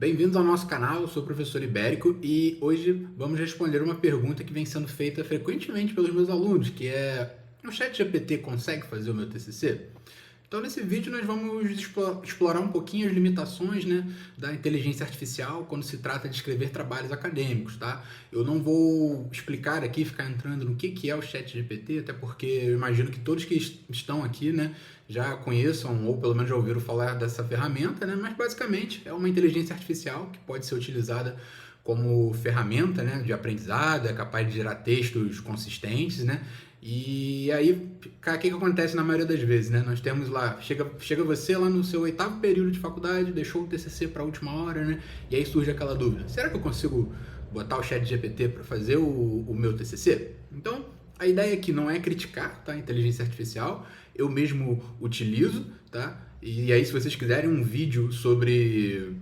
Bem-vindos ao nosso canal, eu sou o professor Ibérico e hoje vamos responder uma pergunta que vem sendo feita frequentemente pelos meus alunos, que é: o ChatGPT consegue fazer o meu TCC? Então, nesse vídeo nós vamos explorar um pouquinho as limitações, né, da inteligência artificial quando se trata de escrever trabalhos acadêmicos, tá? Eu não vou explicar aqui, ficar entrando no que é o ChatGPT, até porque eu imagino que todos que estão aqui, né, já conheçam ou pelo menos já ouviram falar dessa ferramenta, né? Mas basicamente é uma inteligência artificial que pode ser utilizada como ferramenta, né, de aprendizado, é capaz de gerar textos consistentes, né? E aí, cara, o que acontece na maioria das vezes, né? Nós temos lá, chega você lá no seu 8º período de faculdade, deixou o TCC para a última hora, né? E aí surge aquela dúvida: será que eu consigo botar o ChatGPT para fazer o meu TCC? Então, a ideia aqui não é criticar, tá, a inteligência artificial, eu mesmo utilizo, tá? E aí, se vocês quiserem um vídeo sobre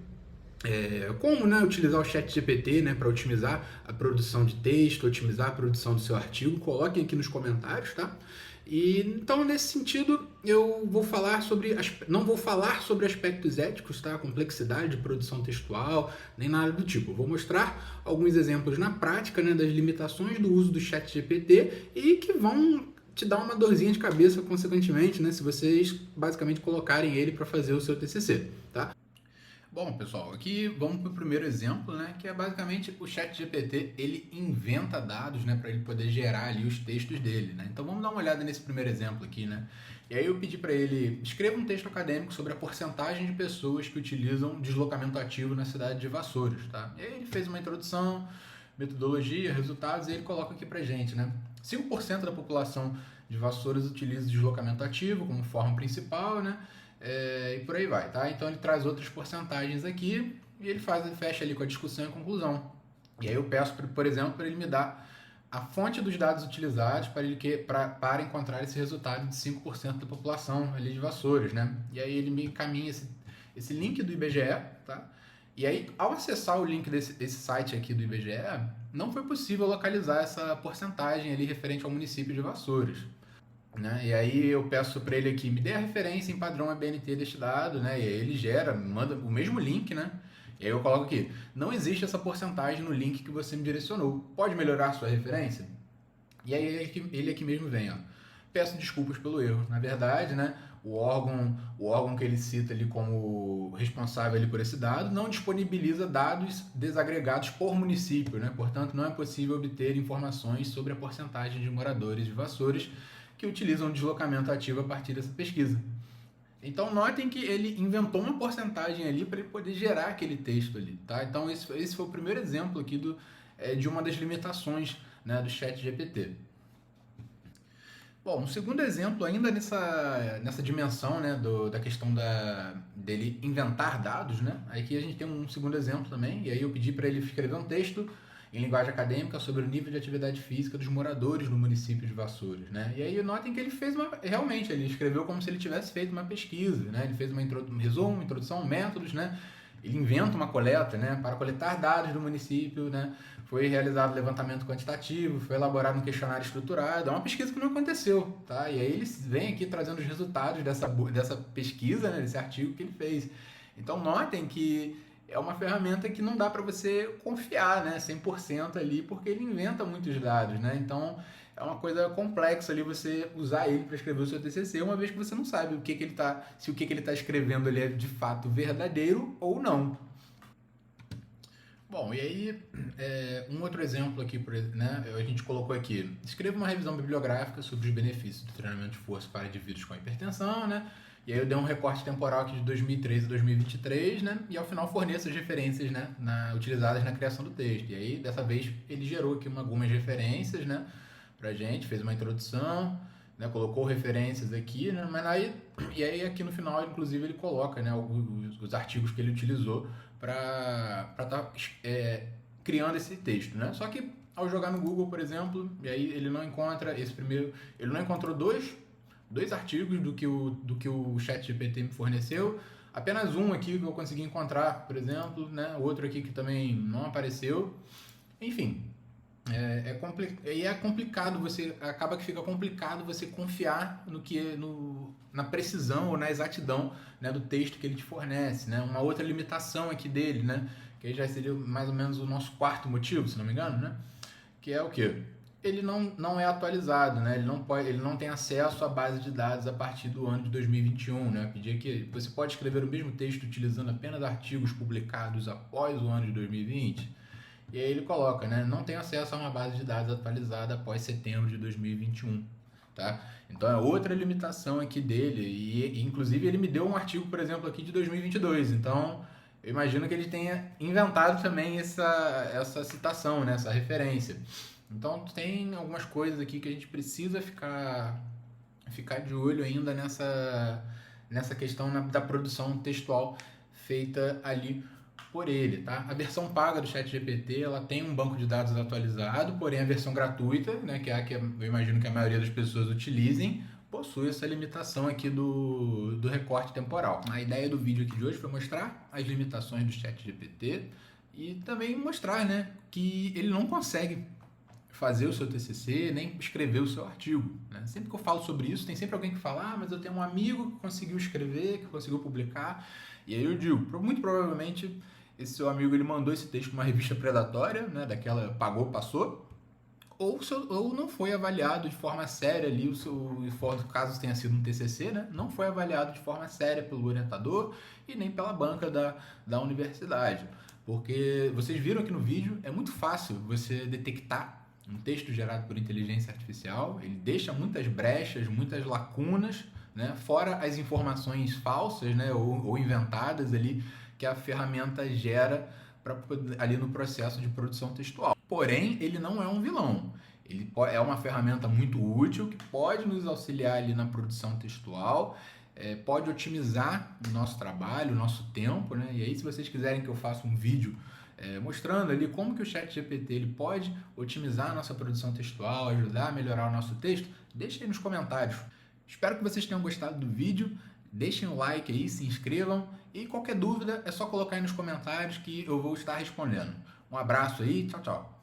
como, né, utilizar o ChatGPT, né, para otimizar a produção de texto, otimizar a produção do seu artigo, coloquem aqui nos comentários, tá? E então, nesse sentido, eu vou falar sobre não vou falar sobre aspectos éticos, tá? Complexidade de produção textual, nem nada do tipo. Eu vou mostrar alguns exemplos na prática, né, das limitações do uso do ChatGPT e que vão te dar uma dorzinha de cabeça, consequentemente, né, se vocês basicamente colocarem ele para fazer o seu TCC, tá? Bom, pessoal, aqui vamos para o primeiro exemplo, né, que é basicamente o ChatGPT, ele inventa dados, né, para ele poder gerar ali os textos dele, né? Então vamos dar uma olhada nesse primeiro exemplo aqui, né? E aí eu pedi para ele: escreva um texto acadêmico sobre a porcentagem de pessoas que utilizam deslocamento ativo na cidade de Vassouras, tá? E aí ele fez uma introdução, metodologia, resultados, e ele coloca aqui pra gente, né? 5% da população de Vassouras utiliza deslocamento ativo como forma principal, né? E por aí vai, tá? Então ele traz outras porcentagens aqui e ele fecha ali com a discussão e a conclusão. E aí eu peço, por exemplo, para ele me dar a fonte dos dados utilizados para encontrar esse resultado de 5% da população ali de Vassouras, né? E aí ele me encaminha esse link do IBGE, tá? E aí, ao acessar o link desse site aqui do IBGE, não foi possível localizar essa porcentagem ali referente ao município de Vassouras, né? E aí eu peço para ele aqui: me dê a referência em padrão ABNT deste dado, né? E aí ele manda o mesmo link, né? E aí eu coloco aqui: não existe essa porcentagem no link que você me direcionou, pode melhorar a sua referência? E aí ele aqui mesmo vem, ó: peço desculpas pelo erro. Na verdade, né, o órgão que ele cita ali como responsável ali por esse dado não disponibiliza dados desagregados por município, né? Portanto, não é possível obter informações sobre a porcentagem de moradores de Vassouras que utilizam deslocamento ativo a partir dessa pesquisa. Então, notem que ele inventou uma porcentagem ali para ele poder gerar aquele texto ali, tá? Então, esse foi o primeiro exemplo aqui de uma das limitações, né, do ChatGPT. Bom, um segundo exemplo, ainda nessa dimensão, né, da questão dele inventar dados, né? Aqui a gente tem um segundo exemplo também, e aí eu pedi para ele escrever um texto em linguagem acadêmica sobre o nível de atividade física dos moradores no município de Vassouras, né? E aí notem que ele fez realmente, ele escreveu como se ele tivesse feito uma pesquisa, né? Ele fez um resumo, introdução, métodos, né? Ele inventa uma coleta, né, para coletar dados do município, né? Foi realizado levantamento quantitativo, foi elaborado um questionário estruturado. É uma pesquisa que não aconteceu, tá? E aí ele vem aqui trazendo os resultados dessa pesquisa, né, desse artigo que ele fez. Então notem que é uma ferramenta que não dá para você confiar, né, 100% ali, porque ele inventa muitos dados, né? Então é uma coisa complexa ali você usar ele para escrever o seu TCC, uma vez que você não sabe se o que ele tá escrevendo ali é de fato verdadeiro ou não. Bom, e aí, um outro exemplo aqui, né, a gente colocou aqui: escreva uma revisão bibliográfica sobre os benefícios do treinamento de força para indivíduos com hipertensão, né? E aí eu dei um recorte temporal aqui de 2013 a 2023, né? E ao final forneço as referências, né, utilizadas na criação do texto. E aí, dessa vez, ele gerou aqui algumas referências, né, pra gente, fez uma introdução, né, colocou referências aqui, né? E aí aqui no final, inclusive, ele coloca, né, os artigos que ele utilizou para estar criando esse texto, né? Só que ao jogar no Google, por exemplo, e aí ele não encontra ele não encontrou dois artigos do que o ChatGPT me forneceu, apenas um aqui que eu consegui encontrar, por exemplo, né? Outro aqui que também não apareceu, enfim. E é complicado, acaba que fica complicado você confiar na precisão ou na exatidão, né, do texto que ele te fornece, né? Uma outra limitação aqui dele, né, que aí já seria mais ou menos o nosso quarto motivo, se não me engano, né, que é o quê? Ele não é atualizado, né? Ele não tem acesso à base de dados a partir do ano de 2021, né? Pedir que você pode escrever o mesmo texto utilizando apenas artigos publicados após o ano de 2020. E aí ele coloca, né? Não tem acesso a uma base de dados atualizada após setembro de 2021, tá? Então é outra limitação aqui dele. E inclusive ele me deu um artigo, por exemplo, aqui de 2022. Então eu imagino que ele tenha inventado também essa citação, né? Essa referência. Então tem algumas coisas aqui que a gente precisa ficar de olho ainda nessa questão da produção textual feita ali por ele, tá? A versão paga do ChatGPT, ela tem um banco de dados atualizado, porém a versão gratuita, né, que é a que eu imagino que a maioria das pessoas utilizem, possui essa limitação aqui do recorte temporal. A ideia do vídeo aqui de hoje foi mostrar as limitações do ChatGPT e também mostrar, né, que ele não consegue fazer o seu TCC, nem escrever o seu artigo, né? Sempre que eu falo sobre isso, tem sempre alguém que fala, mas eu tenho um amigo que conseguiu escrever, que conseguiu publicar, e aí eu digo, muito provavelmente esse seu amigo ele mandou esse texto para uma revista predatória, né, daquela pagou, passou, ou não foi avaliado de forma séria ali, caso tenha sido um TCC, né, não foi avaliado de forma séria pelo orientador e nem pela banca da universidade. Porque vocês viram aqui no vídeo, é muito fácil você detectar um texto gerado por inteligência artificial, ele deixa muitas brechas, muitas lacunas, né, fora as informações falsas, né, ou inventadas ali que a ferramenta gera ali no processo de produção textual. Porém, ele não é um vilão. Ele é uma ferramenta muito útil que pode nos auxiliar ali na produção textual, pode otimizar o nosso trabalho, o nosso tempo, né? E aí, se vocês quiserem que eu faça um vídeo mostrando ali como que o ChatGPT ele pode otimizar a nossa produção textual, ajudar a melhorar o nosso texto, deixem aí nos comentários. Espero que vocês tenham gostado do vídeo. Deixem o like aí, se inscrevam e qualquer dúvida é só colocar aí nos comentários que eu vou estar respondendo. Um abraço aí, tchau, tchau.